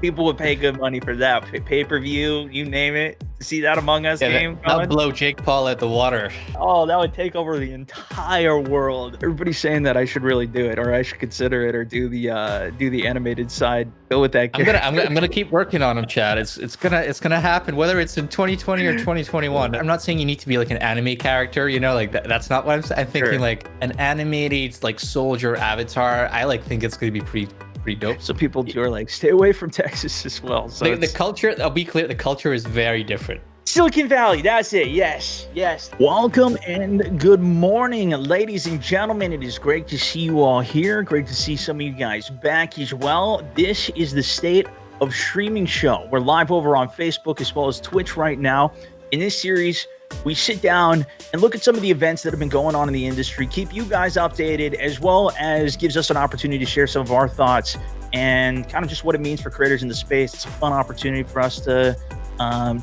People would pay good money for that. Pay-per-view, you name it. See that Among Us game? That would blow Jake Paul at the water. Oh, that would take over the entire world. Everybody's saying that I should really do it, or I should consider it, or do the animated side. Go with that. I'm gonna keep working on them, Chad. It's gonna happen, whether it's in 2020 or 2021. I'm not saying you need to be like an anime character, you know, like that's not what I'm saying. I'm thinking like an animated like soldier avatar. I think it's gonna be pretty dope. So people who are like, stay away from Texas as well. So the culture, I'll be clear, the culture is very different. Silicon Valley, that's it. Yes. Welcome and good morning, ladies and gentlemen. It is great to see you all here. Great to see some of you guys back as well. This is the State of Streaming show. We're live over on Facebook as well as Twitch right now. In this series, we sit down and look at some of the events that have been going on in the industry, keep you guys updated, as well as gives us an opportunity to share some of our thoughts and kind of just what it means for creators in the space. It's a fun opportunity for us to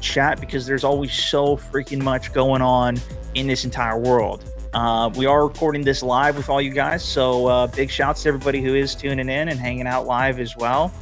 chat because there's always so freaking much going on in this entire world. We are recording this live with all you guys, so big shouts to everybody who is tuning in and hanging out live as well.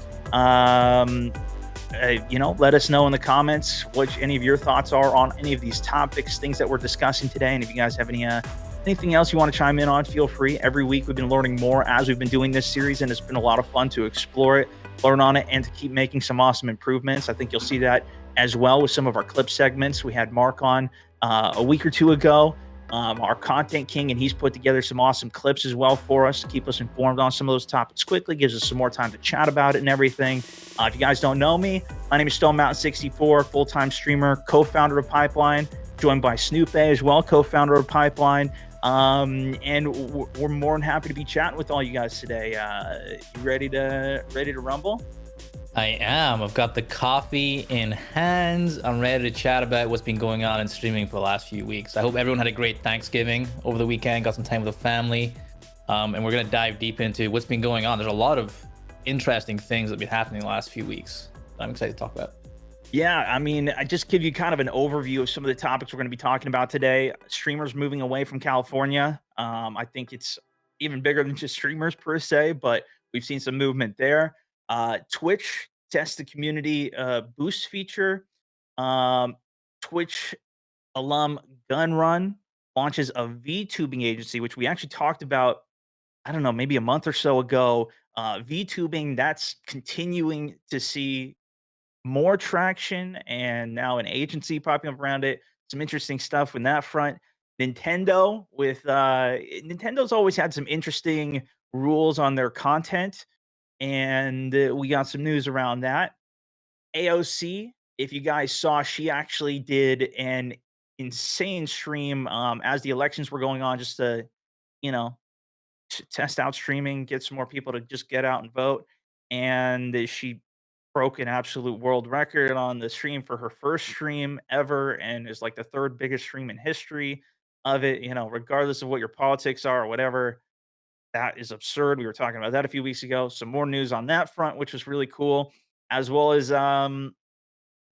Let us know in the comments what any of your thoughts are on any of these topics, things that we're discussing today. And if you guys have anything else you want to chime in on, feel free. Every week we've been learning more as we've been doing this series, and it's been a lot of fun to explore it, learn on it, and to keep making some awesome improvements. I think you'll see that as well with some of our clip segments. We had Mark on a week or two ago, our content king, and he's put together some awesome clips as well for us to keep us informed on some of those topics quickly, gives us some more time to chat about it and everything. If you guys don't know me, my name is Stone Mountain 64, full-time streamer, co-founder of Pipeline, joined by Snoopeh as well, co-founder of Pipeline. And we're more than happy to be chatting with all you guys today. You ready to rumble? I am. I've got the coffee in hands. I'm ready to chat about what's been going on in streaming for the last few weeks. I hope everyone had a great Thanksgiving over the weekend, got some time with the family. And we're going to dive deep into what's been going on. There's a lot of interesting things that have been happening the last few weeks I'm excited to talk about. Yeah, I mean, I just give you kind of an overview of some of the topics we're going to be talking about today. Streamers moving away from California. I think it's even bigger than just streamers per se, but we've seen some movement there. Twitch tests the community boost feature. Twitch alum GunRun launches a VTubing agency, which we actually talked about, I don't know, maybe a month or so ago. VTubing, that's continuing to see more traction, and now an agency popping up around it. Some interesting stuff in that front. Nintendo Nintendo's always had some interesting rules on their content, and we got some news around that. AOC, if you guys saw, she actually did an insane stream as the elections were going on, just to, test out streaming, get some more people to just get out and vote. And she broke an absolute world record on the stream for her first stream ever, and is like the third biggest stream in history of it. Regardless of what your politics are or whatever, that is absurd. We were talking about that a few weeks ago. Some more news on that front, which was really cool, as well as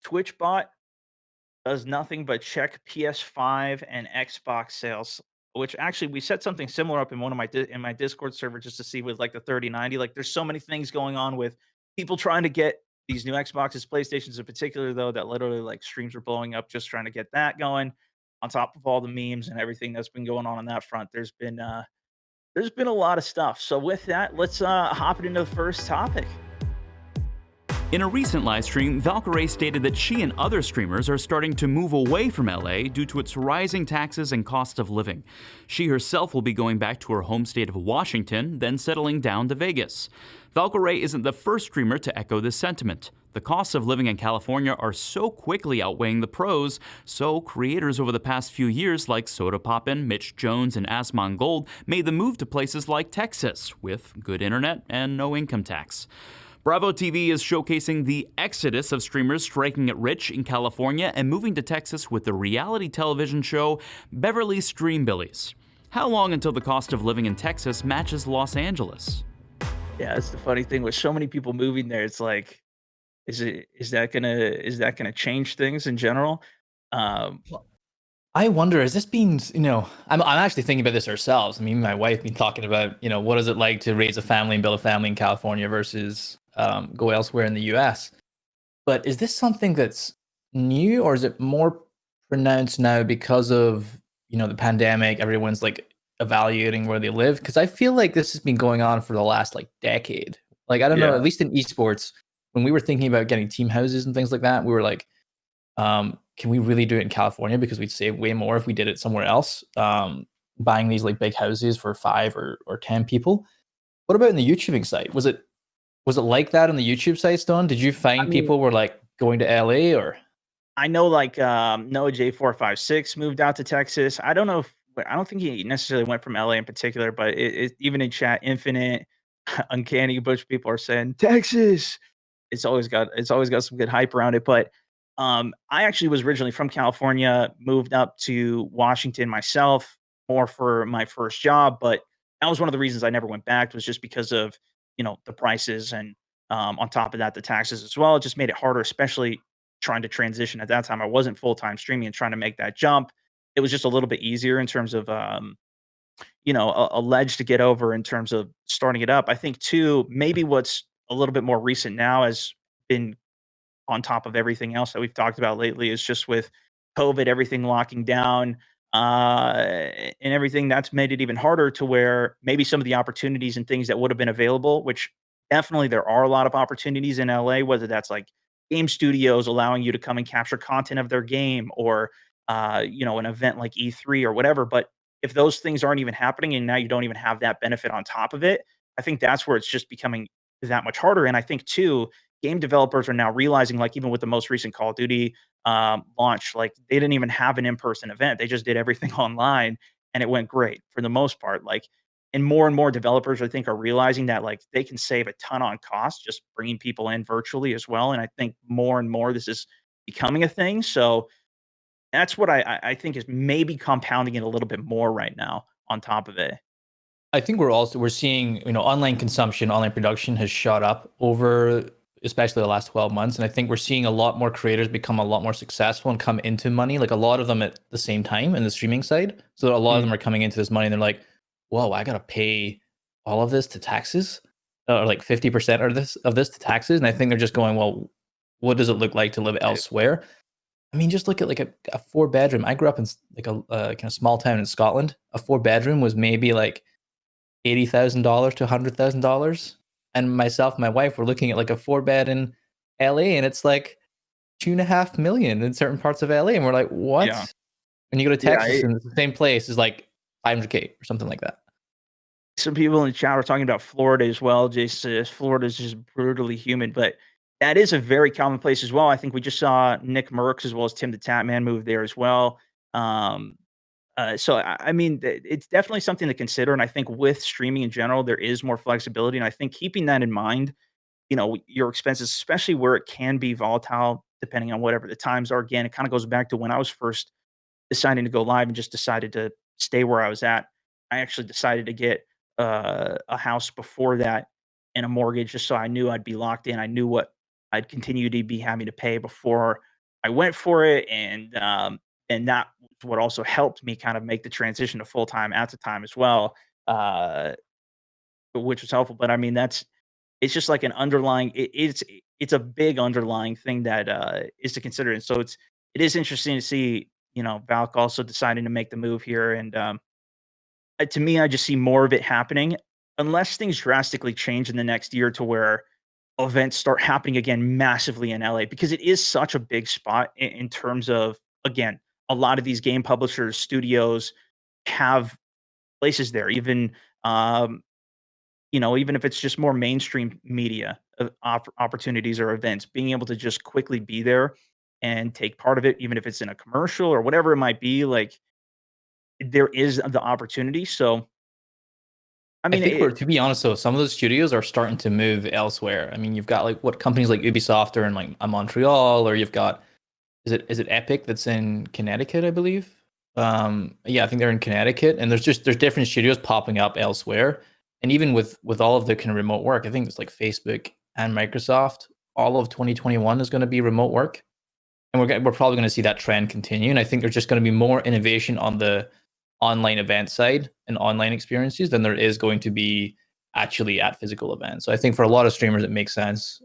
TwitchBot does nothing but check PS5 and Xbox sales, which actually we set something similar up in one of my Discord server just to see with like the 3090. Like, there's so many things going on with people trying to get these new Xboxes, PlayStations in particular, though, that literally like streams are blowing up just trying to get that going. On top of all the memes and everything that's been going on that front, there's been a lot of stuff. So with that, let's hop into the first topic. In a recent live stream, Valkyrae stated that she and other streamers are starting to move away from LA due to its rising taxes and cost of living. She herself will be going back to her home state of Washington, then settling down to Vegas. Valkyrae isn't the first streamer to echo this sentiment. The costs of living in California are so quickly outweighing the pros, so creators over the past few years like Soda Poppin', Mitch Jones, and Asmon Gold made the move to places like Texas, with good internet and no income tax. Bravo TV is showcasing the exodus of streamers striking it rich in California and moving to Texas with the reality television show Beverly Streambillies. How long until the cost of living in Texas matches Los Angeles? Yeah, that's the funny thing with so many people moving there. It's like, is that gonna change things in general? I wonder, is this being, I'm actually thinking about this ourselves. I mean, my wife been talking about, what is it like to raise a family and build a family in California versus go elsewhere in the US. But is this something that's new, or is it more pronounced now because of, the pandemic? Everyone's like evaluating where they live, because I feel like this has been going on for the last like decade. Like, I don't know, Yeah. at least in esports, when we were thinking about getting team houses and things like that, we were like, can we really do it in California? Because we'd save way more if we did it somewhere else. Buying these like big houses for 5 or 10 people. What about in the YouTubing side? Was it like that on the YouTube site, Stone? Did you find mean, people were like going to LA or? I know like Noah J456 moved out to Texas. I don't know if I don't think he necessarily went from LA in particular, but even in chat, Infinite, Uncanny Bush people are saying Texas. It's always got some good hype around it. But I actually was originally from California, moved up to Washington myself, more for my first job. But that was one of the reasons I never went back, was just because of the prices, and on top of that the taxes as well. It just made it harder, especially trying to transition at that time. I wasn't full time streaming and trying to make that jump. It was just a little bit easier in terms of a ledge to get over in terms of starting it up. I think too, maybe what's a little bit more recent now has been on top of everything else that we've talked about lately, is just with COVID, everything locking down, and everything that's made it even harder, to where maybe some of the opportunities and things that would have been available, which definitely there are a lot of opportunities in LA, whether that's like game studios allowing you to come and capture content of their game, or an event like E3 or whatever. But if those things aren't even happening, and now you don't even have that benefit on top of it, I think that's where it's just becoming that much harder. And I think too, game developers are now realizing, like even with the most recent Call of Duty launch, like they didn't even have an in-person event. They just did everything online, and it went great for the most part. Like, and more developers, I think, are realizing that like they can save a ton on cost just bringing people in virtually as well. And I think more and more this is becoming a thing. So that's what I think is maybe compounding it a little bit more right now on top of it. I think we're seeing, online consumption, online production has shot up over especially the last 12 months. And I think we're seeing a lot more creators become a lot more successful and come into money, like a lot of them at the same time in the streaming side. So a lot of them are coming into this money and they're like, whoa, I gotta pay all of this to taxes, or like 50% of this to taxes. And I think they're just going, well, what does it look like to live elsewhere? I mean, just look at like a 4-bedroom. I grew up in like a kind of small town in Scotland. A 4-bedroom was maybe like $80,000 to $100,000. And myself and my wife were looking at like a 4-bed in LA, and it's like 2.5 million in certain parts of LA. And we're like, what? Yeah. When you go to Yeah, Texas, and it's the same place is like 500K or something like that. some people in the chat are talking about Florida as well. Jason says Florida is just brutally humid, but that is a very common place as well. I think we just saw Nick Merckx as well as Tim the Tatman move there as well. Um, so I mean, it's definitely something to consider. And I think with streaming in general, there is more flexibility. And I think keeping that in mind, your expenses, especially where it can be volatile, depending on whatever the times are. Again, it kind of goes back to when I was first deciding to go live and just decided to stay where I was at. I actually decided to get a house before that and a mortgage, just so I knew I'd be locked in. I knew what I'd continue to be having to pay before I went for it, and that was what also helped me kind of make the transition to full time at the time as well, uh, which was helpful. But I mean, it's just like an underlying. It's a big underlying thing that is to consider, and so it is interesting to see Valk also deciding to make the move here, and to me, I just see more of it happening unless things drastically change in the next year to where events start happening again massively in LA, because it is such a big spot in terms of, again, a lot of these game publishers, studios have places there, even even if it's just more mainstream media opportunities or events, being able to just quickly be there and take part of it, even if it's in a commercial or whatever it might be, like there is the opportunity. So, I I mean, think to be honest though, some of those studios are starting to move elsewhere. I mean, you've got like what companies like Ubisoft are in like Montreal, or you've got is it Epic that's in Connecticut, I believe. Yeah, I think they're in Connecticut, and there's different studios popping up elsewhere. And even with all of the kind of remote work, I think it's like Facebook and Microsoft. All of 2021 is going to be remote work, and we're probably going to see that trend continue. And I think there's just going to be more innovation on the online event side and online experiences than there is going to be actually at physical events. So I think for a lot of streamers, it makes sense.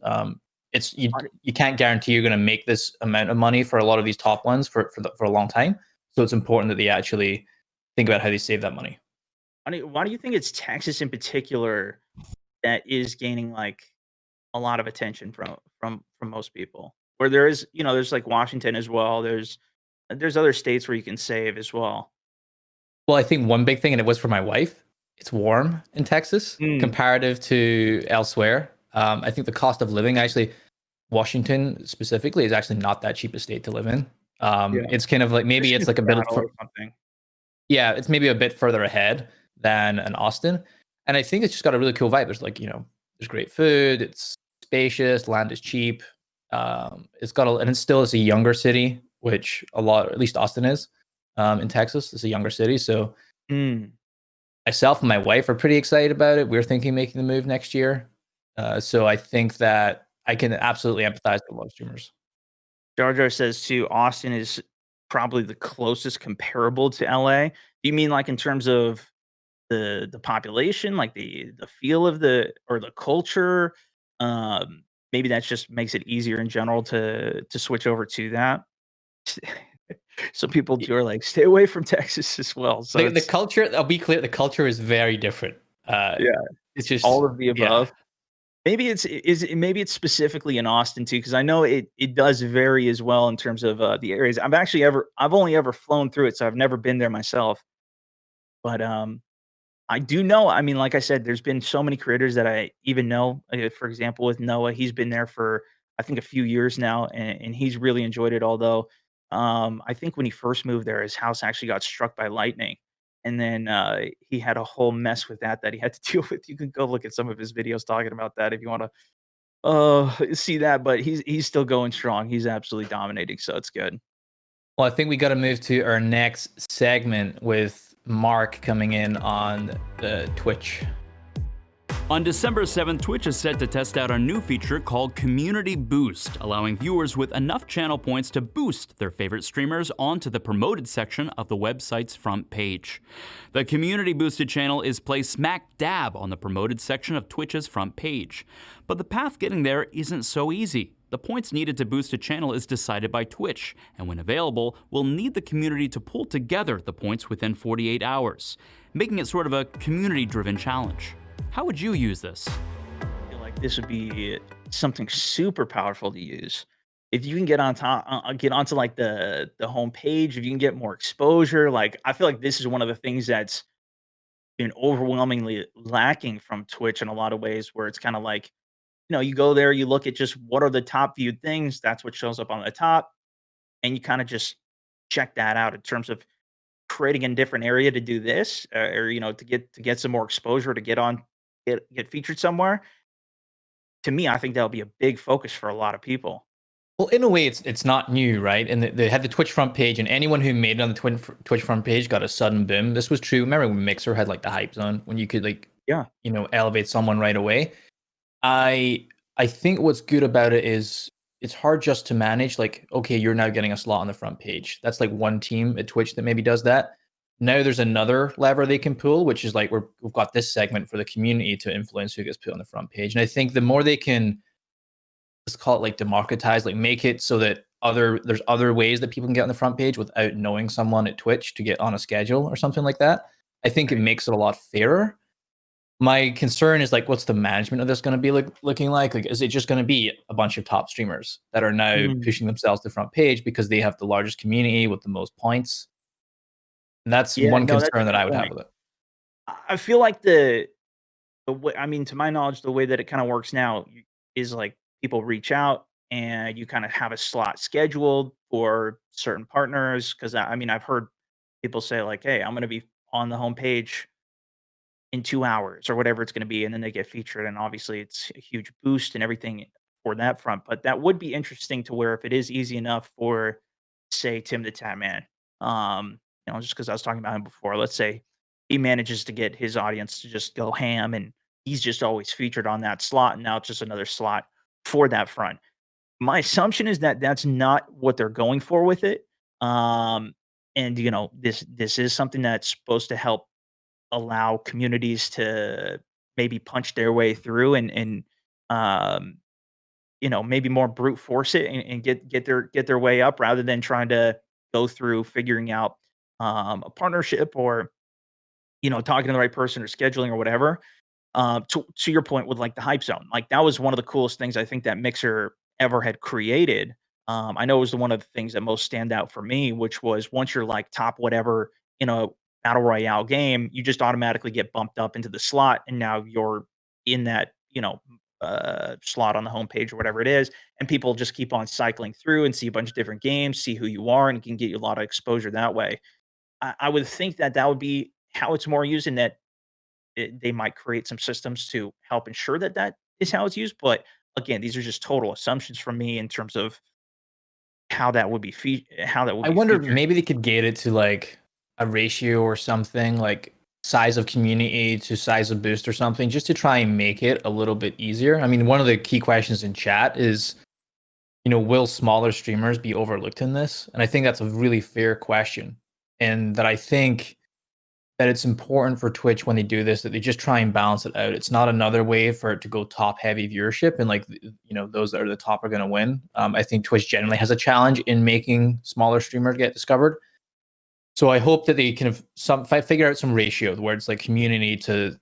It's you can't guarantee you're going to make this amount of money for a lot of these top ones for a long time. So it's important that they actually think about how they save that money. Why do you think it's Texas in particular that is gaining like a lot of attention from most people? Where there is, there's like Washington as well. There's other states where you can save as well. Well, I think one big thing, and it was for my wife, it's warm in Texas Mm, comparative to elsewhere. I think the cost of living, actually, Washington specifically, is actually not that cheap a state to live in. yeah, It's kind of like maybe especially in it's like a bit of, Seattle or something. yeah, it's maybe a bit further ahead than an Austin. And I think it's just got a really cool vibe. There's like, there's great food, it's spacious, land is cheap. It's got and it still is a younger city, which at least Austin is in Texas. It's a younger city. So Mm. myself and my wife are pretty excited about it. We're thinking making the move next year. So I think that I can absolutely empathize with a lot of streamers. Jar Jar says too, Austin is probably the closest comparable to LA. Do you mean like in terms of the population, like the feel of the culture? Maybe that just makes it easier in general to switch over to that. Some people Y- do are like, stay away from Texas as well. So The it's culture, I'll be clear, the culture is very different. Uh, yeah, it's just, all of the yeah. above. Maybe it's specifically in Austin too, because I know it does vary as well in terms of the areas. I've only ever flown through it, so I've never been there myself. But I do know. I mean, like I said, there's been so many creators that I even know. For example, with Noah, he's been there for I think a few years now, and he's really enjoyed it. Although, I think when he first moved there, his house actually got struck by lightning, and then he had a whole mess with that he had to deal with. You can go look at some of his videos talking about that if you want to see that. But he's still going strong. He's absolutely dominating, so it's good. Well, I think we got to move to our next segment with Mark coming in on the Twitch. On December 7th, Twitch is set to test out a new feature called Community Boost, allowing viewers with enough channel points to boost their favorite streamers onto the promoted section of the website's front page. The Community Boosted channel is placed smack dab on the promoted section of Twitch's front page. But the path getting there isn't so easy. The points needed to boost a channel is decided by Twitch, and when available, will need the community to pull together the points within 48 hours, making it sort of a community-driven challenge. How would you use this? I feel like this would be something super powerful to use. If you can get on top, get onto like the home page, if you can get more exposure, like I feel like this is one of the things that's been overwhelmingly lacking from Twitch in a lot of ways, where it's kind of like, you go there, you look at just what are the top viewed things, that's what shows up on the top, and you kind of just check that out in terms of creating a different area to do this, or to get some more exposure, to get featured somewhere. To me, I think that'll be a big focus for a lot of people. Well, in a way, it's not new, right? And they had the Twitch front page, and anyone who made it on the Twitch front page got a sudden boom. This was true. Remember when Mixer had like the hype zone, when you could like, Yeah. elevate someone right away. I think what's good about it is it's hard just to manage. Like, okay, you're now getting a slot on the front page. That's like one team at Twitch that maybe does that. Now there's another lever they can pull, which is like we've got this segment for the community to influence who gets put on the front page. And I think the more they can, let's call it like democratize, like make it so that there's other ways that people can get on the front page without knowing someone at Twitch to get on a schedule or something like that. I think it Right. makes it a lot fairer. My concern is like, what's the management of this going to be looking like? Like, is it just going to be a bunch of top streamers that are now Mm. pushing themselves to the front page because they have the largest community with the most points? And that's Yeah, one no, that's a concern that good I would have point. with it. I feel like the way, I mean, to my knowledge, the way that it kind of works now is like people reach out and you kind of have a slot scheduled for certain partners. Because I mean, I've heard people say like, "Hey, I'm going to be on the homepage in 2 hours," or whatever it's gonna be, and then they get featured, and obviously it's a huge boost and everything for that front. But that would be interesting to where if it is easy enough for, say, Tim the Tatman, just because I was talking about him before, let's say he manages to get his audience to just go ham, and he's just always featured on that slot, and now it's just another slot for that front. My assumption is that that's not what they're going for with it, and, this is something that's supposed to help allow communities to maybe punch their way through and um, maybe more brute force it and get their way up rather than trying to go through figuring out a partnership or talking to the right person or scheduling or whatever. To your point with like the hype zone, like that was one of the coolest things I think that Mixer ever had created. I know it was one of the things that most stand out for me, which was once you're like top whatever in a battle royale game, you just automatically get bumped up into the slot, and now you're in that slot on the homepage or whatever it is, and people just keep on cycling through and see a bunch of different games, see who you are, and can get you a lot of exposure that way. I would think that that would be how it's more used, and that they might create some systems to help ensure that that is how it's used. But again, these are just total assumptions from me in terms of how that would I be wonder featured. maybe they could get it to like a ratio or something, like size of community to size of boost or something, just to try and make it a little bit easier. I mean, one of the key questions in chat is, will smaller streamers be overlooked in this? And I think that's a really fair question. And that I think that it's important for Twitch when they do this that they just try and balance it out. It's not another way for it to go top heavy viewership and like those that are the top are going to win. I think Twitch generally has a challenge in making smaller streamers get discovered. So I hope that they can figure out some ratio where it's like community to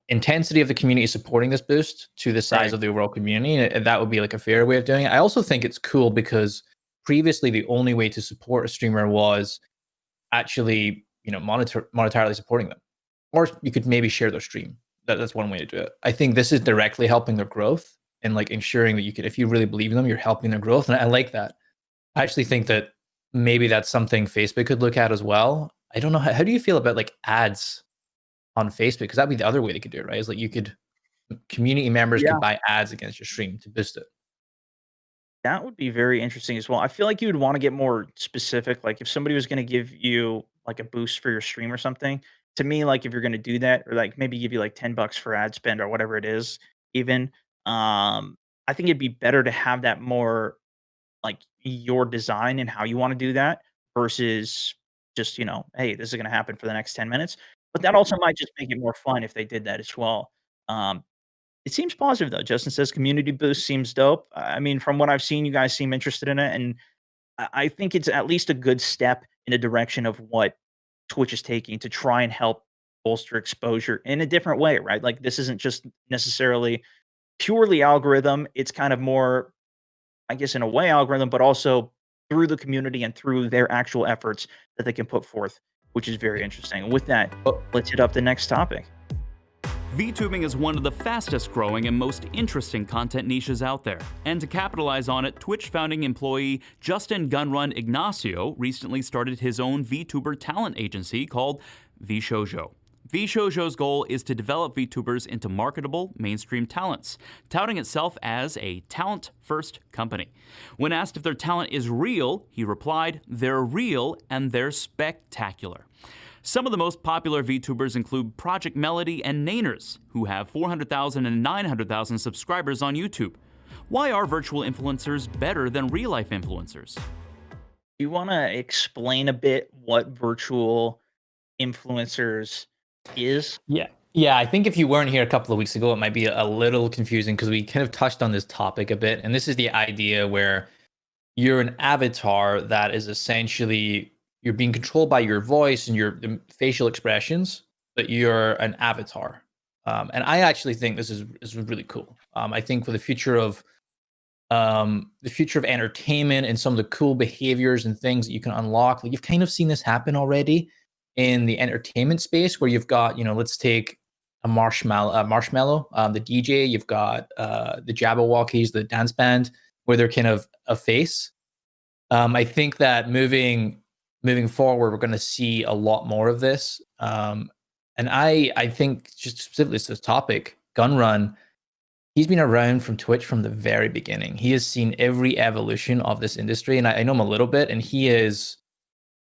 intensity of the community supporting this boost to the size Right. of the overall community, and that would be like a fair way of doing it. I also think it's cool because previously the only way to support a streamer was actually monetarily supporting them, or you could maybe share their stream. That's one way to do it. I think this is directly helping their growth and like ensuring that you could, if you really believe in them, you're helping their growth, and I like that. I actually think that maybe that's something Facebook could look at as well. I don't know, how do you feel about like ads on Facebook? Because that'd be the other way they could do it, right? Is like you could, community members Yeah, could buy ads against your stream to boost it. that would be very interesting as well. I feel like you would want to get more specific. Like if somebody was going to give you like a boost for your stream or something, to me, like if you're going to do that, or like maybe give you like $10 for ad spend or whatever it is, even, I think it'd be better to have that more like your design and how you want to do that versus just, hey, this is going to happen for the next 10 minutes. But that also might just make it more fun if they did that as well. Um, it seems positive though. Justin says community boost seems dope. I mean, from what I've seen, you guys seem interested in it, and I think it's at least a good step in the direction of what Twitch is taking to try and help bolster exposure in a different way, right? Like this isn't just necessarily purely algorithm. It's kind of more, I guess, in a way, algorithm, but also through the community and through their actual efforts that they can put forth, which is very interesting. And with that, Oh, let's hit up the next topic. VTubing is one of the fastest growing and most interesting content niches out there. And to capitalize on it, Twitch founding employee Justin "GunRun" Ignacio recently started his own VTuber talent agency called VShojo. VShojo's goal is to develop VTubers into marketable, mainstream talents, touting itself as a talent-first company. When asked if their talent is real, he replied, "They're real and they're spectacular." Some of the most popular VTubers include Project Melody and Nainers, who have 400,000 and 900,000 subscribers on YouTube. Why are virtual influencers better than real-life influencers? Do you want to explain a bit what virtual influencers is? yeah. Yeah, I think if you weren't here a couple of weeks ago, it might be a little confusing because we kind of touched on this topic a bit. And this is the idea where you're an avatar that is essentially, you're being controlled by your voice and your facial expressions, but you're an avatar. And I actually think this is really cool. I think for the future of entertainment and some of the cool behaviors and things that you can unlock, like you've kind of seen this happen already in the entertainment space, where you've got, let's take a marshmallow, the DJ. You've got the Jabberwockies, the dance band, where they're kind of a face. I think that moving forward, we're going to see a lot more of this. And I think just specifically to this topic, GunRun, he's been around from Twitch from the very beginning. He has seen every evolution of this industry, and I know him a little bit, and he is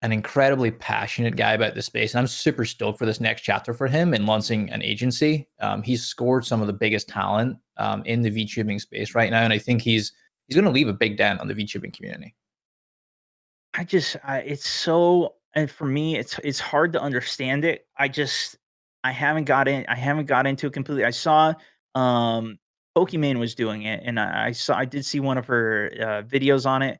an incredibly passionate guy about this space. And I'm super stoked for this next chapter for him in launching an agency. He's scored some of the biggest talent in the VTubing space right now, and I think he's going to leave a big dent on the VTubing community. It's so, and for me, it's hard to understand it. I haven't got into it completely. I saw, um, Pokimane was doing it, and I did see one of her, videos on it,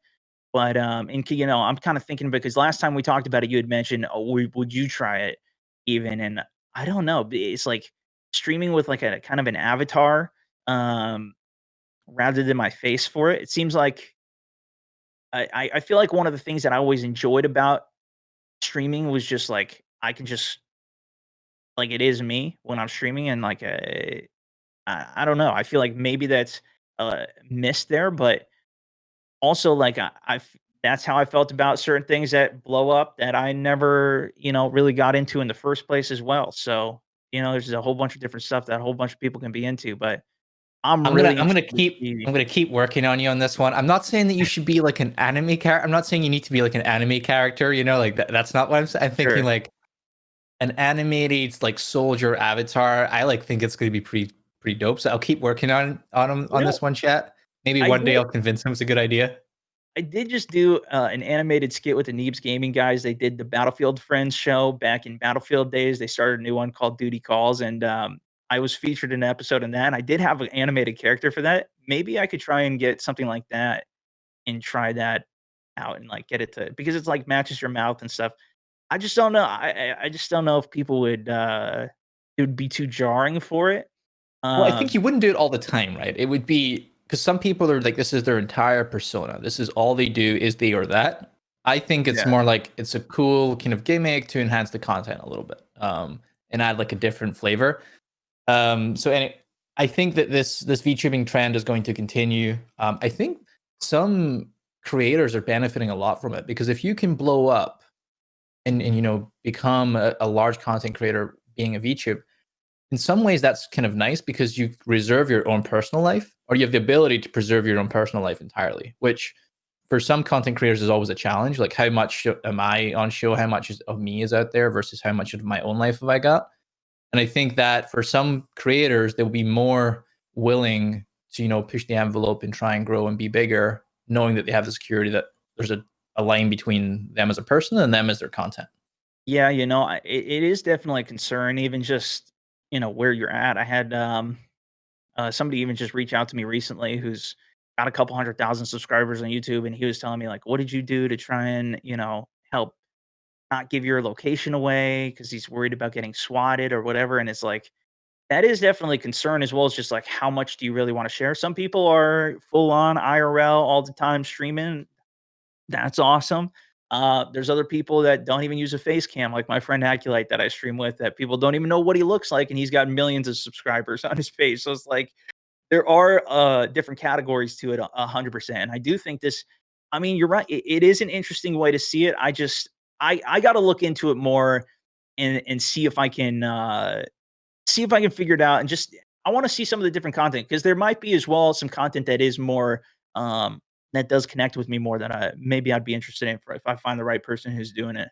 but, I'm kinda thinking because last time we talked about it, you had mentioned, "Oh, would you try it even?" And I don't know, it's like streaming with, like, a kind of an avatar, um, rather than my face for it. It seems like I feel like one of the things that I always enjoyed about streaming was just, like, I can just like, it is me when I'm streaming and, like, I don't know, I feel like maybe that's, missed there, but also, like, I've that's how I felt about certain things that blow up that I never, really got into in the first place as well. So, there's a whole bunch of different stuff that a whole bunch of people can be into, but I'm I'm gonna really I'm gonna interested to keep see. I'm gonna keep working on you on this one. I'm not saying that you should be like an anime character. I'm not saying you need to be like an anime character. Like that's not what I'm saying. I'm thinking Sure. like an animated like soldier avatar. I like think it's gonna be pretty dope. So I'll keep working on him on Yeah. this one, chat. Maybe I one day did I'll convince him it's a good idea. I did just do, an animated skit with the Neebs Gaming guys. They did the Battlefield Friends show back in Battlefield days. They started a new one called Duty Calls, and, I was featured in an episode in that, and I did have an animated character for that. Maybe I could try and get something like that and try that out and, like, get it to because it's, like, matches your mouth and stuff. I just don't know. I just don't know if people would, it would be too jarring for it. Well, I think Um, you wouldn't do it all the time, right? It would be because some people are like, this is their entire persona. This is all they do is they or that. I think it's yeah. more like it's a cool kind of gimmick to enhance the content a little bit, and add like a different flavor. I think that this VTubing trend is going to continue. I think some creators are benefiting a lot from it because if you can blow up and become a large content creator being a VTube, in some ways that's kind of nice because you reserve your own personal life or you have the ability to preserve your own personal life entirely, which for some content creators is always a challenge. Like how much am I on show? How much of me is out there versus how much of my own life have I got? And I think that for some creators, they'll be more willing to, push the envelope and try and grow and be bigger, knowing that they have the security that there's a line between them as a person and them as their content. Yeah, it is definitely a concern, even just, where you're at. I had, somebody even just reach out to me recently who's got a couple 100,000 subscribers on YouTube, and he was telling me like, "What did you do to try and help not give your location away?" Because he's worried about getting swatted or whatever. And it's like that is definitely a concern as well as just like how much do you really want to share? Some people are full on IRL all the time streaming. That's awesome. There's other people that don't even use a face cam, like my friend Aculite that I stream with, that people don't even know what he looks like, and he's got millions of subscribers on his page. So it's like there are, different categories to it, 100%. And I do think this I mean, you're right, it is an interesting way to see it. I gotta look into it more and see if I can figure it out and just I wanna see some of the different content because there might be as well some content that is more, that does connect with me more that maybe I'd be interested in for if I find the right person who's doing it.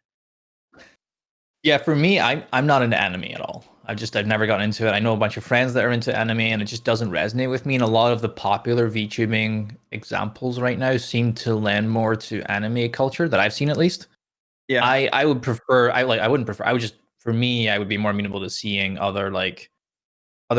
Yeah, for me, I'm not into anime at all. I've never gotten into it. I know a bunch of friends that are into anime, and it just doesn't resonate with me. And a lot of the popular VTubing examples right now seem to lend more to anime culture that I've seen at least. Yeah. I would prefer. I wouldn't prefer. I would just for me, I would be more amenable to seeing other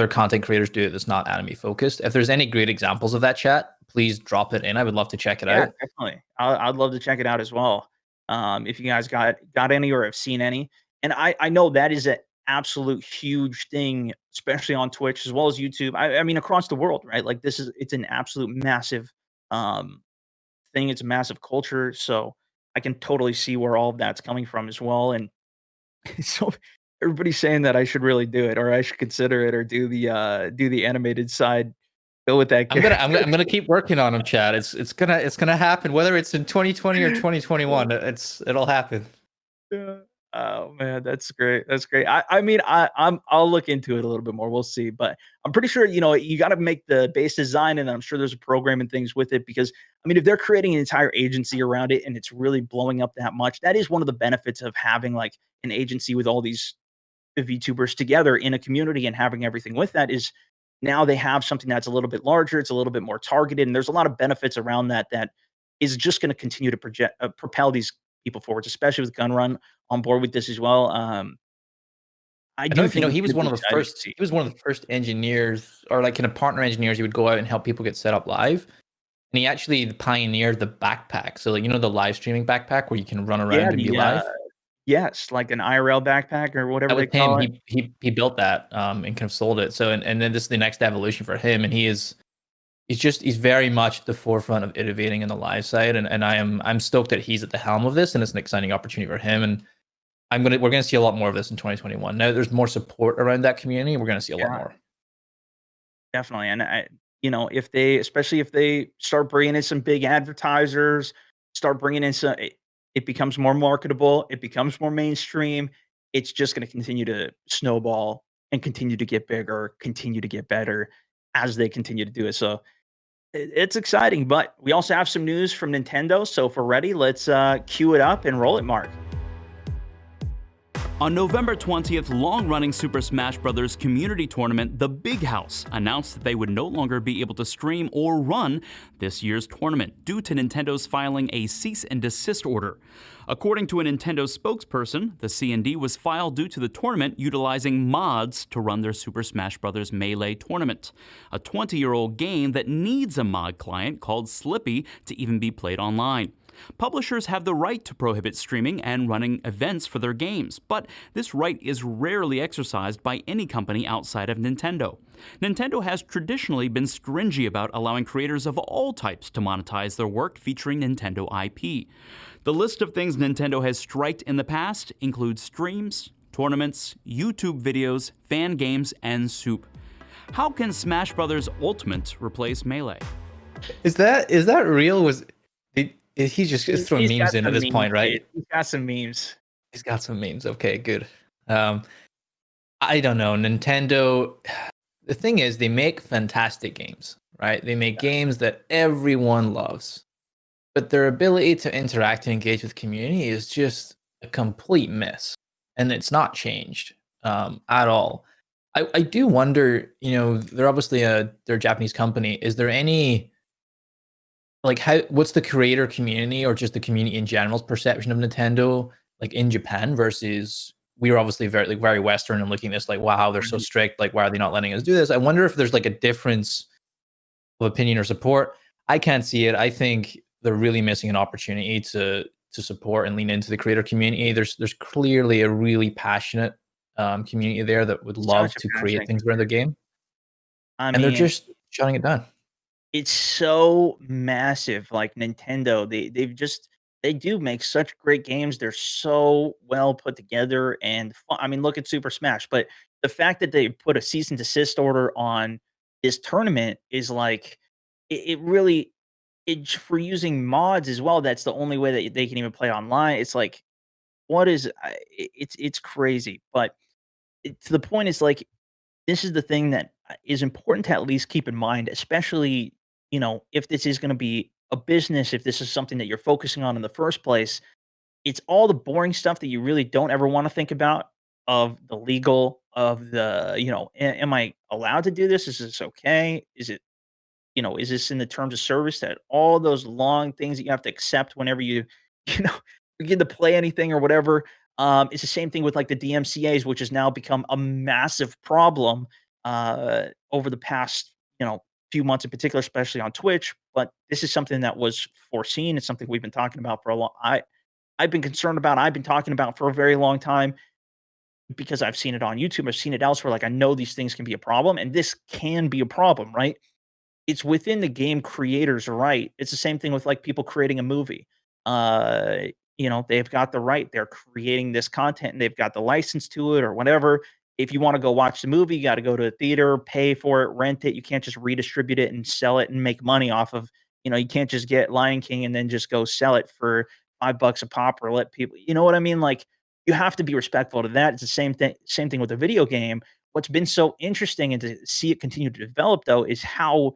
content creators do it that's not anime focused. If there's any great examples of that, chat, please drop it in. I would love to check it Yeah, out. definitely. I'd love to check it out as well. If you guys got any or have seen any. And I know that is an absolute huge thing, especially on Twitch as well as YouTube. I mean across the world, right? Like it's an absolute massive um thing. It's a massive culture. So I can totally see where all of that's coming from as well. And so everybody's saying that I should really do it or I should consider it or do the animated side, go with that I'm gonna I'm character. gonna I'm gonna keep working on them, Chad. It's gonna happen whether it's in 2020 or 2021. It'll happen. Yeah. Oh man, that's great. That's great. I'll look into it a little bit more. We'll see, but I'm pretty sure you got to make the base design, and I'm sure there's a program and things with it because I mean, if they're creating an entire agency around it and it's really blowing up that much, that is one of the benefits of having like an agency with all these VTubers together in a community and having everything with that is now they have something that's a little bit larger, it's a little bit more targeted, and there's a lot of benefits around that that is just going to continue to propel these people forwards, especially with GunRun on board with this as well. I I know do if you know, think it's he was gonna be one of the exciting to first. see. He was one of the first engineers, or like kind of partner engineers. He would go out and help people get set up live, and he actually pioneered the backpack. So like the live streaming backpack where you can run Yeah, around and be live. yes, like an IRL backpack or whatever That they was him. call it. He built that and kind of sold it. So and then this is the next evolution for him, and he's very much at the forefront of innovating in the live side, and I'm stoked that he's at the helm of this, and it's an exciting opportunity for him. And we're gonna see a lot more of this in 2021. Now there's more support around that community. We're gonna see a lot Yeah. more. Definitely, and if they especially if they start bringing in some big advertisers, start bringing in some it becomes more marketable, it becomes more mainstream, it's just gonna continue to snowball and continue to get bigger, continue to get better as they continue to do it, so it's exciting, but we also have some news from Nintendo, so if we're ready, let's, cue it up and roll it, Mark. On November 20th, long-running Super Smash Bros. Community tournament The Big House announced that they would no longer be able to stream or run this year's tournament due to Nintendo's filing a cease and desist order. According to a Nintendo spokesperson, the C&D was filed due to the tournament utilizing mods to run their Super Smash Bros. Melee tournament, a 20-year-old game that needs a mod client called Slippy to even be played online. Publishers have the right to prohibit streaming and running events for their games, but this right is rarely exercised by any company outside of Nintendo. Nintendo has traditionally been stringy about allowing creators of all types to monetize their work featuring Nintendo IP. The list of things Nintendo has striked in the past includes streams, tournaments, YouTube videos, fan games, and soup. How can Smash Bros. Ultimate replace Melee? Is that real? He's just throwing He's memes got in at some this memes, point, right? dude. He's got some memes. He's got some memes. Okay, good. Um, I don't know. Nintendo, the thing is, they make fantastic games, right? They make games that everyone loves, but their ability to interact and engage with community is just a complete miss, and it's not changed at all. I do wonder, they're obviously they're a Japanese company. Is there any like what's the creator community or just the community in general's perception of Nintendo like in Japan versus we were obviously very Western and looking at this like, wow, they're so Mhm. strict, like why are they not letting us do this? I wonder if there's like a difference of opinion or support. I can't see it. I think they're really missing an opportunity to support and lean into the creator community. There's clearly a really passionate community there that would love Such a to create passionate things around the game, I and they're mean, just shutting it down. it's so massive, like Nintendo, they do make such great games, they're so well put together and fu I mean, look at Super Smash, but the fact that they put a cease and desist order on this tournament is like, it really for using mods as well, that's the only way that they can even play online, it's like, what is it's crazy, but to the point is like this is the thing that is important to at least keep in mind, especially, if this is going to be a business, if this is something that you're focusing on in the first place, it's all the boring stuff that you really don't ever want to think about of the legal, of the, am I allowed to do this? Is this okay? Is this in the terms of service that all those long things that you have to accept whenever you, you know, begin to play anything or whatever. It's the same thing with like the DMCA's, which has now become a massive problem over the past, few months in particular, especially on Twitch. But this is something that was foreseen. It's something we've been talking about for a long. I've been concerned about. I've been talking about for a very long time because I've seen it on YouTube. I've seen it elsewhere. Like I know these things can be a problem, and this can be a problem, right? It's within the game creator's right. It's the same thing with, like, people creating a movie. Uh, they've got the right. They're creating this content, and they've got the license to it or whatever. If you wanna go watch the movie, you gotta go to a theater, pay for it, rent it. You can't just redistribute it and sell it and make money off of you can't just get Lion King and then just go sell it for $5 a pop or let people you know what I mean? Like, you have to be respectful to that. It's the same thing with a video game. What's been so interesting and to see it continue to develop, though, is how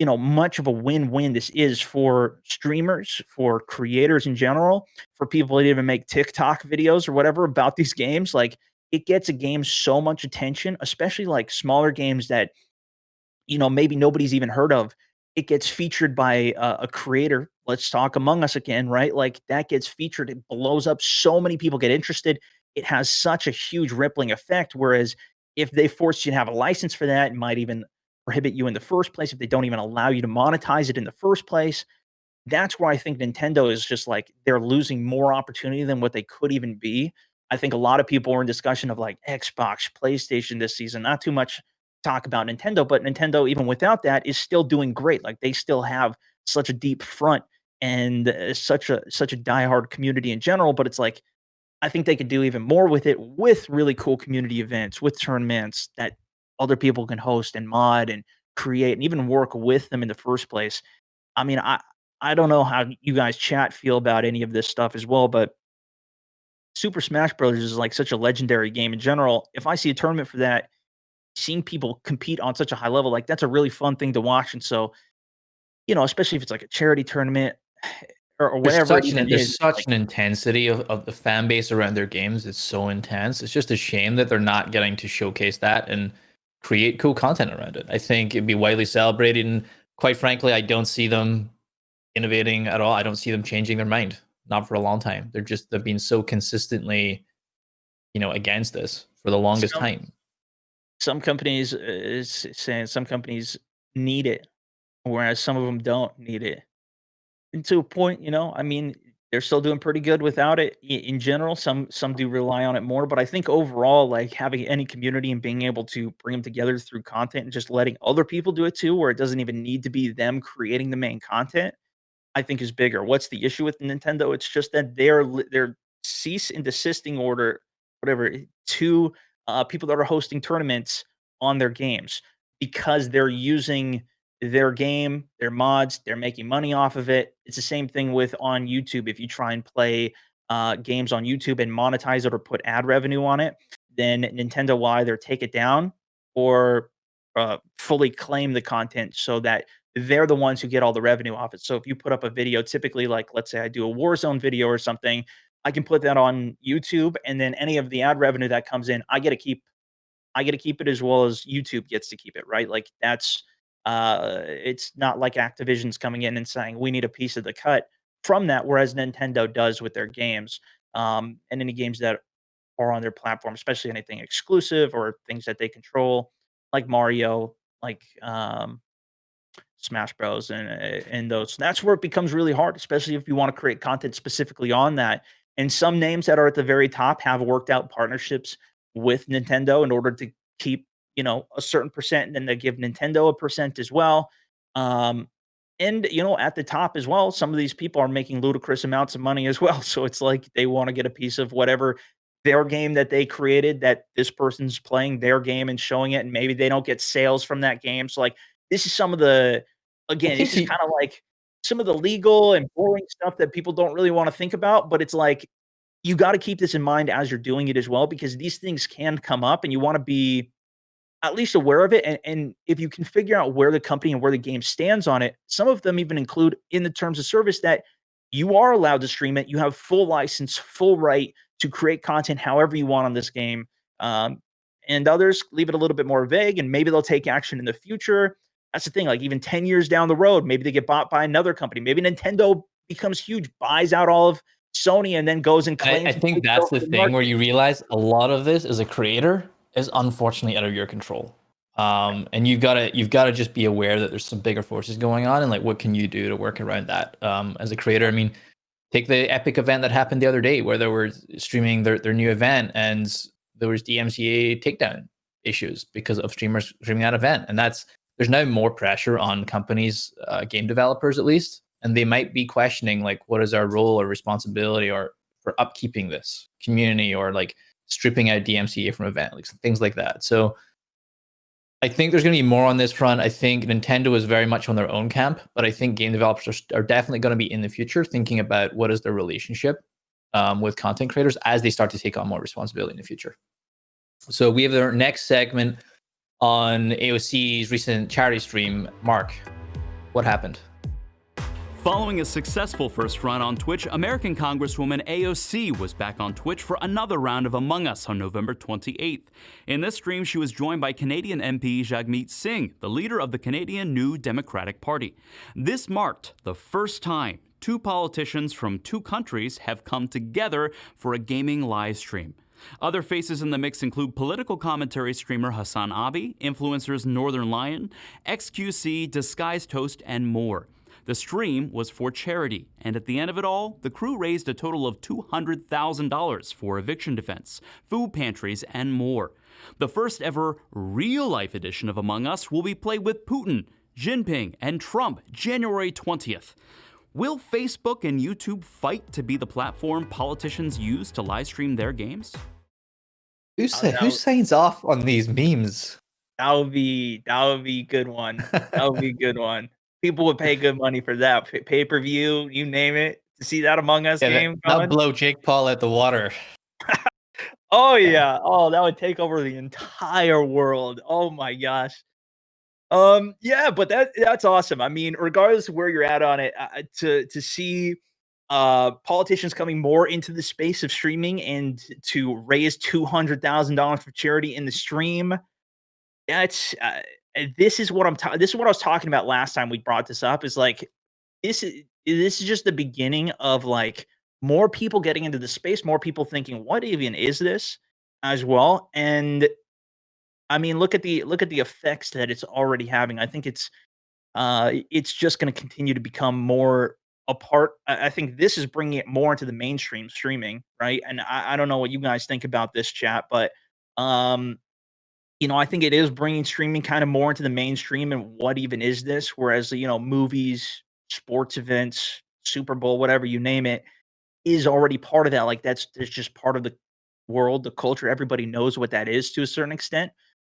much of a win-win this is for streamers, for creators in general, for people that even make TikTok videos or whatever about these games. Like, it gets a game so much attention, especially like smaller games that, maybe nobody's even heard of. It gets featured by a creator. Let's talk Among Us again, right? Like that gets featured. It blows up. So many people get interested. it has such a huge rippling effect. Whereas if they forced you to have a license for that, it might even prohibit you in the first place if they don't even allow you to monetize it in the first place. That's where I think Nintendo is just like they're losing more opportunity than what they could even be. I think a lot of people were in discussion of like Xbox, PlayStation this season, not too much talk about Nintendo, but Nintendo, even without that, is still doing great. Like they still have such a deep front and such a diehard community in general. But it's like I think they could do even more with it, with really cool community events, with tournaments that other people can host and mod and create and even work with them in the first place. I mean, I don't know how you guys chat feel about any of this stuff as well, but Super Smash Bros. Is like such a legendary game in general. If I see a tournament for that, seeing people compete on such a high level, like that's a really fun thing to watch. And so, especially if it's like a charity tournament or whatever it even is, there's such like an intensity of the fan base around their games. It's so intense. It's just a shame that they're not getting to showcase that and create cool content around it. I think it'd be widely celebrated, and quite frankly, I don't see them innovating at all. I don't see them changing their mind. Not for a long time. They've been so consistently, against this for the longest some time. some companies is saying some companies need it, whereas some of them don't need it. And to a point, I mean, they're still doing pretty good without it in general. Some do rely on it more, but I think overall, like having any community and being able to bring them together through content and just letting other people do it too, where it doesn't even need to be them creating the main content, I think is bigger. What's the issue with Nintendo? It's just that they're cease and desisting order, whatever, to people that are hosting tournaments on their games because they're using their game, their mods, they're making money off of it. It's the same thing with on YouTube. If you try and play games on YouTube and monetize it or put ad revenue on it, then Nintendo will either take it down or fully claim the content so that they're the ones who get all the revenue off it. So if you put up a video, typically, like let's say I do a Warzone video or something, I can put that on YouTube, and then any of the ad revenue that comes in, I get to keep. I get to keep it as well as YouTube gets to keep it, right? Like that's it's not like Activision's coming in and saying we need a piece of the cut from that, whereas Nintendo does with their games, and any games that are on their platform, especially anything exclusive or things that they control, like Mario, like Smash Bros. And those. That's where it becomes really hard, especially if you want to create content specifically on that. And some names that are at the very top have worked out partnerships with Nintendo in order to keep, a certain percent, and then they give Nintendo a percent as well. Um, and at the top as well, some of these people are making ludicrous amounts of money as well. So it's like they want to get a piece of whatever their game that they created, that this person's playing their game and showing it, and maybe they don't get sales from that game. So like this is some of the I again, this think is you kinda like some of the legal and boring stuff that people don't really wanna think about, but it's like, you gotta keep this in mind as you're doing it as well, because these things can come up and you wanna be at least aware of it, and if you can figure out where the company and where the game stands on it, some of them even include in the terms of service that you are allowed to stream it, you have full license, full right to create content however you want on this game, um, and others leave it a little bit more vague, and maybe they'll take action in the future. That's the thing, like, even 10 years down the road, maybe they get bought by another company, maybe Nintendo becomes huge, buys out all of Sony, and then goes and I claims and think takes that's over the the thing where market. you realize a lot of this as a creator is unfortunately out of your control. And you've gotta just be aware that there's some bigger forces going on, and like what can you do to work around that. As a creator, I mean, take the Epic event that happened the other day where they were streaming their new event, and there was DMCA takedown issues because of streamers streaming that event. And there's now more pressure on companies, game developers at least, and they might be questioning like what is our role or responsibility or for upkeeping this community, or like stripping out DMCA from event, like things like that. So I think there's going to be more on this front. I think Nintendo is very much on their own camp, but I think game developers are definitely going to be in the future thinking about what is their relationship with content creators as they start to take on more responsibility in the future. So we have our next segment on AOC's recent charity stream. Mark, what happened? Following a successful first run on Twitch, American Congresswoman AOC was back on Twitch for another round of Among Us on November 28th. In this stream, she was joined by Canadian MP Jagmeet Singh, the leader of the Canadian New Democratic Party. This marked the first time two politicians from two countries have come together for a gaming live stream. Other faces in the mix include political commentary streamer Hassan Abi, influencers Northern Lion, XQC, Disguised Toast, and more. The stream was for charity, and at the end of it all, the crew raised a total of $200,000 for eviction defense, food pantries, and more. The first ever real-life edition of Among Us will be played with Putin, Jinping, and Trump January 20th. Will Facebook and YouTube fight to be the platform politicians use to livestream their games? Who signs off on these memes? That would be a good one. That would be a good one. People would pay good money for that. Pay-per-view, you name it, to see that Among Us game Not going. blow Jake Paul at the water. Oh yeah. Oh, that would take over the entire world. Oh my gosh. Yeah, but that's awesome. I mean, regardless of where you're at on it, to see politicians coming more into the space of streaming and to raise $200,000 for charity in the stream, that's this is what this is what I was talking about last time we brought this up. Is like this is just the beginning of like more people getting into the space, more people thinking, what even is this as well? And I mean, look at the effects that it's already having. I think it's just going to continue to become more a part. I think this is bringing it more into the mainstream streaming, right? And I don't know what you guys think about this, chat, but um, I think it is bringing streaming kind of more into the mainstream. And what even is this? Whereas movies, sports events, Super Bowl, whatever you name it, is already part of that. Like that's just part of the world, the culture. Everybody knows what that is to a certain extent.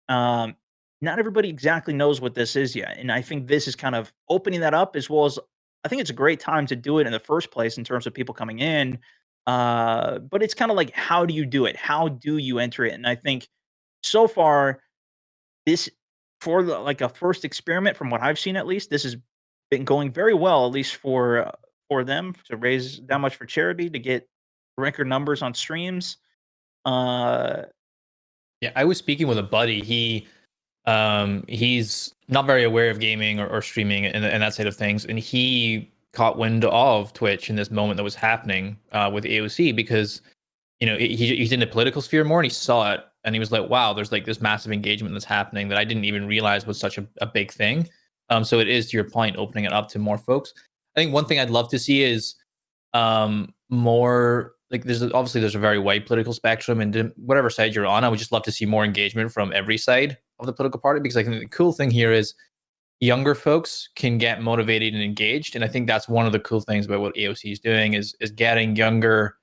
Um, Not everybody exactly knows what this is yet, and I think this is kind of opening that up as well as I think it's a great time to do it in the first place in terms of people coming in. But it's kind of like, how do you do it? How do you enter it? And I think so far, this like a first experiment, from what I've seen at least, this has been going very well, at least for them to raise that much for charity to get record numbers on streams. Uh, Yeah, I was speaking with a buddy. He's not very aware of gaming or streaming and that side of things, and he caught wind of Twitch in this moment that was happening with AOC because he's in the political sphere more and he saw it and he was like, wow, there's like this massive engagement that's happening that I didn't even realize was such a big thing. So it is, to your point, opening it up to more folks. I think one thing I'd love to see is more like there's a very wide political spectrum, and whatever side you're on, I would just love to see more engagement from every side of the political party, because I think the cool thing here is younger folks can get motivated and engaged, and I think that's one of the cool things about what AOC is doing is getting younger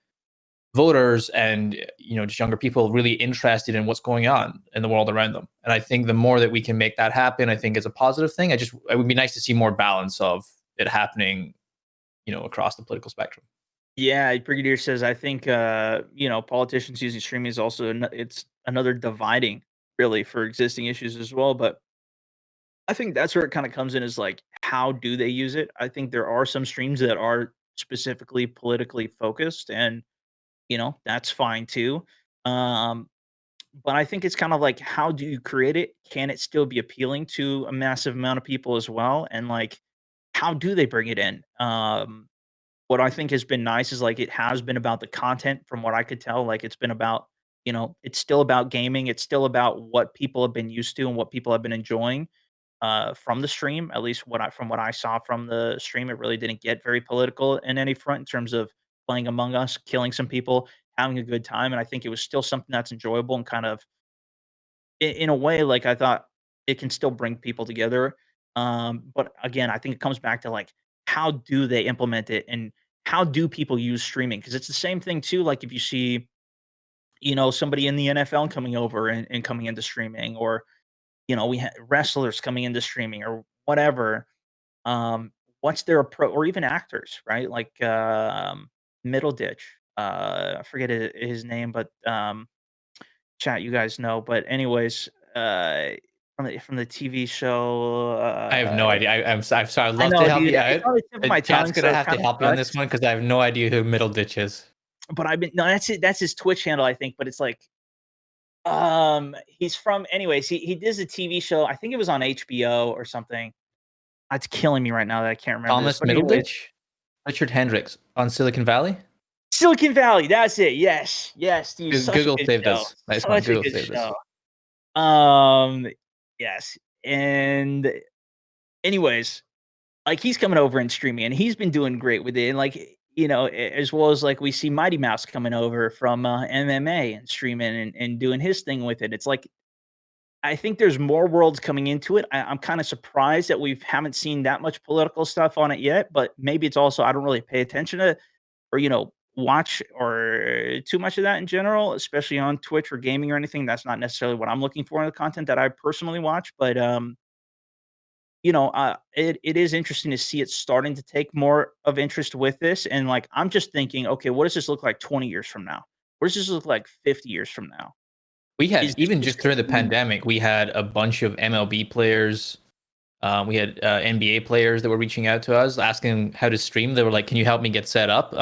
voters and just younger people really interested in what's going on in the world around them. And I think the more that we can make that happen, I think is a positive thing. It would be nice to see more balance of it happening across the political spectrum. Yeah, Brigadier says, I think, politicians using streaming is also it's another dividing really for existing issues as well. But I think that's where it kind of comes in, is like, how do they use it? I think there are some streams that are specifically politically focused, and that's fine too. Um, but I think it's kind of like, how do you create it? Can it still be appealing to a massive amount of people as well? And like, how do they bring it in? What I think has been nice is like it has been about the content, from what I could tell. Like it's been about, it's still about gaming. It's still about what people have been used to and what people have been enjoying from the stream. At least from what I saw from the stream, it really didn't get very political in any front in terms of playing Among Us, killing some people, having a good time. And I think it was still something that's enjoyable and kind of in a way, like I thought it can still bring people together. But again, I think it comes back to like, how do they implement it and how do people use streaming? Because it's the same thing too. Like if you see, somebody in the NFL coming over and coming into streaming, or we had wrestlers coming into streaming or whatever. What's their approach, or even actors, right? Like Middle Ditch. I forget his name, but chat, you guys know. But anyways, from the TV show. I have no idea. I'm sorry. I'd I love know, to help dude. you It's out. on the tip of my Chat's tongue, so gonna it have to kinda help you on this sucks. one because I have no idea who Middle Ditch is. But I've been no, that's it. That's his Twitch handle, I think. But it's like, he's from. Anyways, he does a TV show. I think it was on HBO or something. It's killing me right now that I can't remember this. Thomas But anyways, Middleditch, Richard Hendricks on Silicon Valley. Silicon Valley, that's it. Yes, yes, dude, such a Google good saved show. us. Nice one. Such a Google good saved us. show. Yes, and anyways, like he's coming over and streaming, and he's been doing great with it. And like as well as like we see Mighty Mouse coming over from MMA and streaming and doing his thing with it. It's like I think there's more worlds coming into it. I'm kind of surprised that we haven't seen that much political stuff on it yet, but maybe it's also I don't really pay attention to or watch or too much of that in general, especially on Twitch or gaming or anything. That's not necessarily what I'm looking for in the content that I personally watch, but it is interesting to see it starting to take more of interest with this. And like, I'm just thinking, okay, what does this look like 20 years from now? What does this look like 50 years from now? We Is had this even just just during the gonna be pandemic, we had a bunch of MLB players. We had NBA players that were reaching out to us asking how to stream. They were like, "Can you help me get set up?"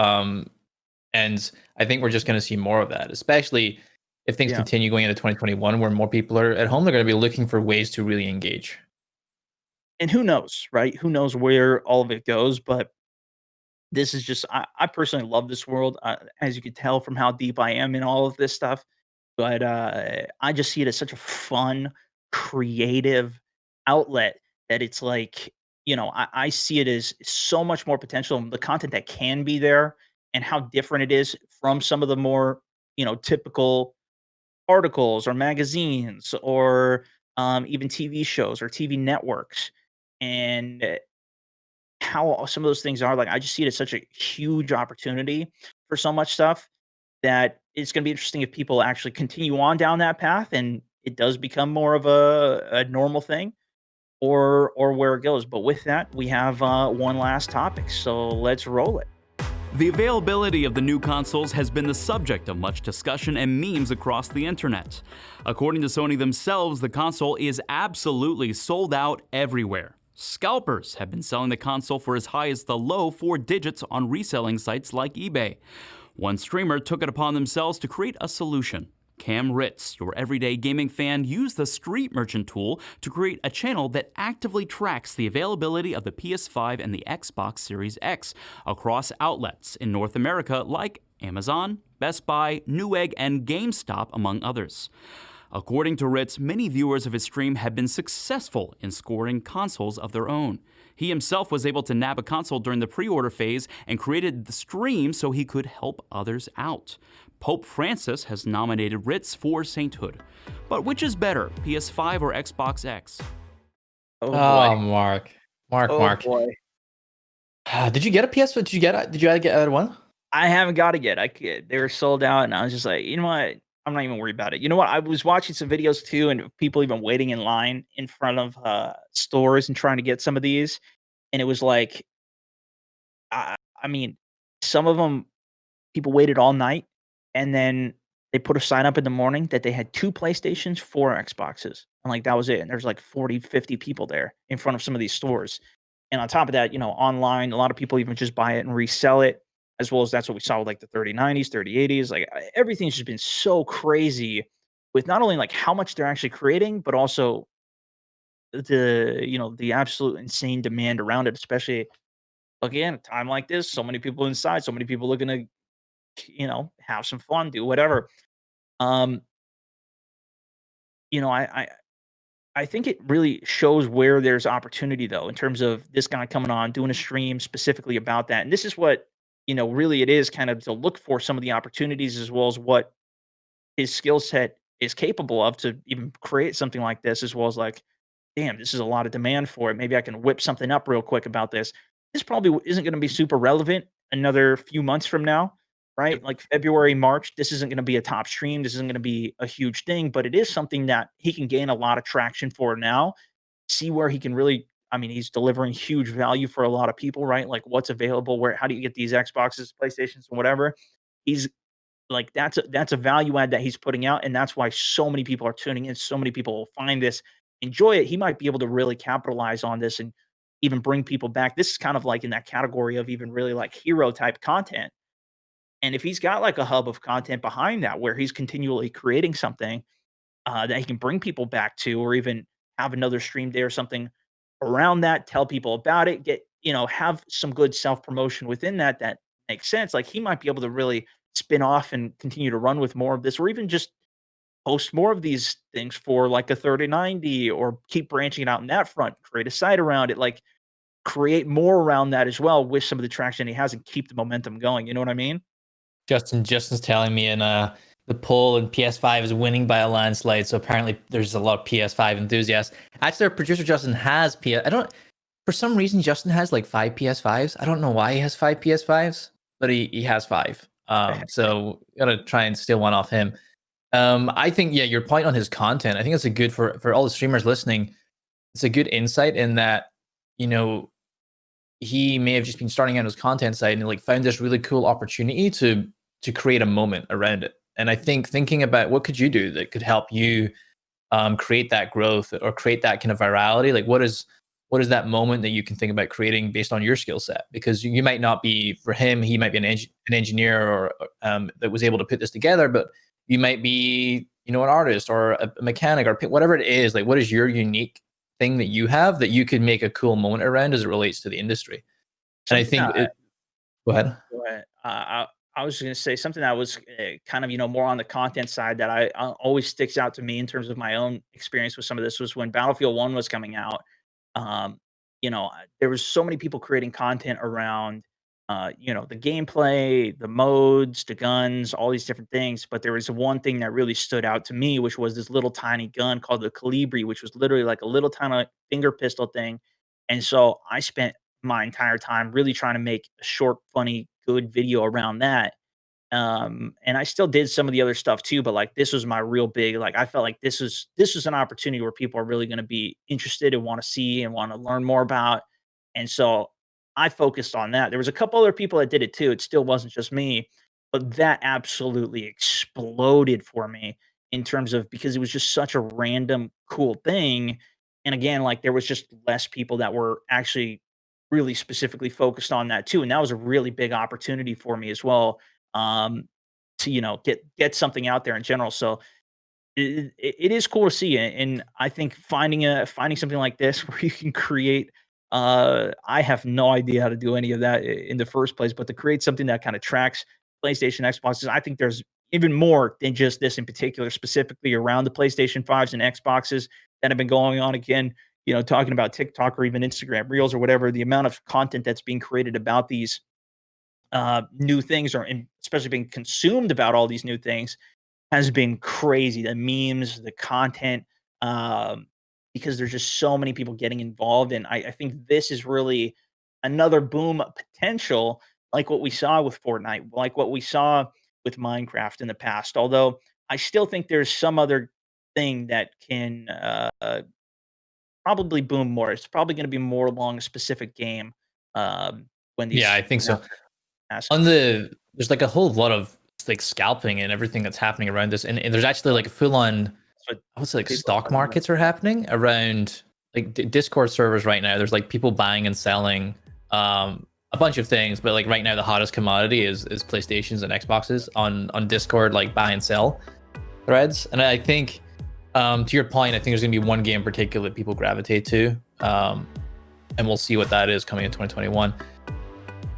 And I think we're just going to see more of that, especially if things Yeah. continue going into 2021, where more people are at home. They're going to be looking for ways to really engage. And who knows, right? Who knows where all of it goes? But this is just, I personally love this world, as you can tell from how deep I am in all of this stuff. But I just see it as such a fun, creative outlet that it's like, I see it as so much more potential in the content that can be there and how different it is from some of the more, typical articles or magazines or even TV shows or TV networks. And how some of those things are like, I just see it as such a huge opportunity for so much stuff that it's gonna be interesting if people actually continue on down that path and it does become more of a normal thing or where it goes. But with that, we have one last topic. So let's roll it. The availability of the new consoles has been the subject of much discussion and memes across the internet. According to Sony themselves, the console is absolutely sold out everywhere. Scalpers have been selling the console for as high as the low 4 digits on reselling sites like eBay. One streamer took it upon themselves to create a solution. Cam Ritz, your everyday gaming fan, used the Street Merchant tool to create a channel that actively tracks the availability of the PS5 and the Xbox Series X across outlets in North America like Amazon, Best Buy, Newegg, and GameStop, among others. According to Ritz, many viewers of his stream have been successful in scoring consoles of their own. He himself was able to nab a console during the pre-order phase and created the stream so he could help others out. Pope Francis has nominated Ritz for sainthood. But which is better, PS5 or Xbox X? Oh Oh, boy. Mark, Oh boy. Did you get a PS? Did you get? Did you get one? I haven't got it yet. They were sold out, and I was just like, you know what? I'm not even worried about it. You know what? I was watching some videos too, and people even waiting in line in front of stores and trying to get some of these, and it was like, I mean, some of them people waited all night, and then they put a sign up in the morning that they had 2 PlayStations, 4 Xboxes, and, like, that was it, and there's, like, 40, 50 people there in front of some of these stores, and on top of that, online, a lot of people even just buy it and resell it, as well as that's what we saw with, like, the 3090s, 3080s, like, everything's just been so crazy with not only, like, how much they're actually creating, but also the absolute insane demand around it, especially, again, a time like this, so many people inside, so many people looking to have some fun, do whatever. Um, you know, I, I I think it really shows where there's opportunity though, in terms of this guy coming on, doing a stream specifically about that. And this is what, really it is kind of to look for some of the opportunities as well as what his skill set is capable of to even create something like this, as well as like, damn, this is a lot of demand for it. Maybe I can whip something up real quick about this. This probably isn't going to be super relevant another few months from now, right? Like February, March, this isn't going to be a top stream. This isn't going to be a huge thing, but it is something that he can gain a lot of traction for now. See where he can really, I mean, he's delivering huge value for a lot of people, right? Like what's available, where, how do you get these Xboxes, PlayStations, and whatever? He's like that's a value add that he's putting out, and that's why so many people are tuning in. So many people will find this, enjoy it. He might be able to really capitalize on this and even bring people back. This is kind of like in that category of even really like hero type content. And if he's got like a hub of content behind that where he's continually creating something that he can bring people back to, or even have another stream day or something around that, tell people about it, get, have some good self promotion within that, that makes sense. Like he might be able to really spin off and continue to run with more of this, or even just post more of these things for like a 3090, or keep branching out in that front, create a site around it, like create more around that as well with some of the traction he has and keep the momentum going. You know what I mean? Justin's telling me in the poll, and PS5 is winning by a landslide. So apparently there's a lot of PS5 enthusiasts. Actually, our producer Justin has PS. I don't. For some reason, Justin has like 5 PS5s. I don't know why he has 5 PS5s, but he has 5. So gotta try and steal one off him. I think, yeah, your point on his content, I think it's a good for all the streamers listening. It's a good insight in that, you know, he may have just been starting out his content site and like found this really cool opportunity to create a moment around it. And I think thinking about what could you do that could help you create that growth or create that kind of virality, like what is that moment that you can think about creating based on your skill set? Because you might not be, for him, he might be an engineer or that was able to put this together, but you might be, you know, an artist or a mechanic or whatever it is. Like, what is your unique thing that you have that you could make a cool moment around as it relates to the industry? And I think go ahead. Go ahead. I was going to say something that was kind of, you know, more on the content side that I always sticks out to me in terms of my own experience with some of this was when Battlefield 1 was coming out. Um, you know, there was so many people creating content around, you know, the gameplay, the modes, the guns, all these different things. But there was one thing that really stood out to me, which was this little tiny gun called the Calibri, which was literally like a little tiny finger pistol thing. And so I spent my entire time really trying to make a short, funny, good video around that. And I still did some of the other stuff too, but like this was my real big, like I felt like this was an opportunity where people are really going to be interested and want to see and want to learn more about. And so I focused on that. There was a couple other people that did it too. It still wasn't just me, but that absolutely exploded for me in terms of, because it was just such a random cool thing. And again, like there was just less people that were actually really specifically focused on that too. And that was a really big opportunity for me as well, to, you know, get something out there in general. So it is cool to see, and I think finding something like this where you can create. I have no idea how to do any of that in the first place, but to create something that kind of tracks PlayStation, Xboxes, I think there's even more than just this in particular, specifically around the PlayStation 5s and Xboxes that have been going on. Again, you know, talking about TikTok or even Instagram Reels or whatever, the amount of content that's being created about these new things, or especially being consumed about all these new things, has been crazy. The memes, the content, because there's just so many people getting involved. And I think this is really another boom potential, like what we saw with Fortnite, like what we saw with Minecraft in the past. Although I still think there's some other thing that can probably boom more. It's probably going to be more along a specific game, when these. Yeah, I think so. Ask. There's like a whole lot of like scalping and everything that's happening around this, and there's actually like a full on, I would say, like stock markets are happening around like Discord servers right now. There's like people buying and selling a bunch of things, but like right now the hottest commodity is PlayStations and Xboxes on Discord, like buy and sell threads. And I think to your point, I think there's gonna be one game in particular that people gravitate to, and we'll see what that is coming in 2021.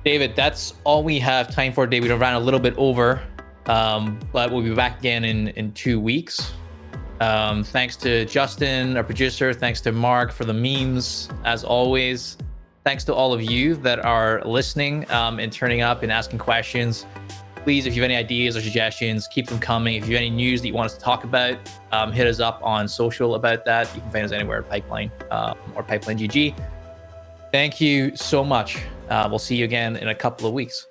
David, that's all we have time for today. We ran a little bit over, but we'll be back again in 2 weeks. Thanks to Justin, our producer. Thanks to Mark for the memes, as always. Thanks to all of you that are listening and turning up and asking questions. Please, if you have any ideas or suggestions, keep them coming. If you have any news that you want us to talk about, hit us up on social about that. You can find us anywhere at Pipeline or Pipeline GG. Thank you so much. We'll see you again in a couple of weeks.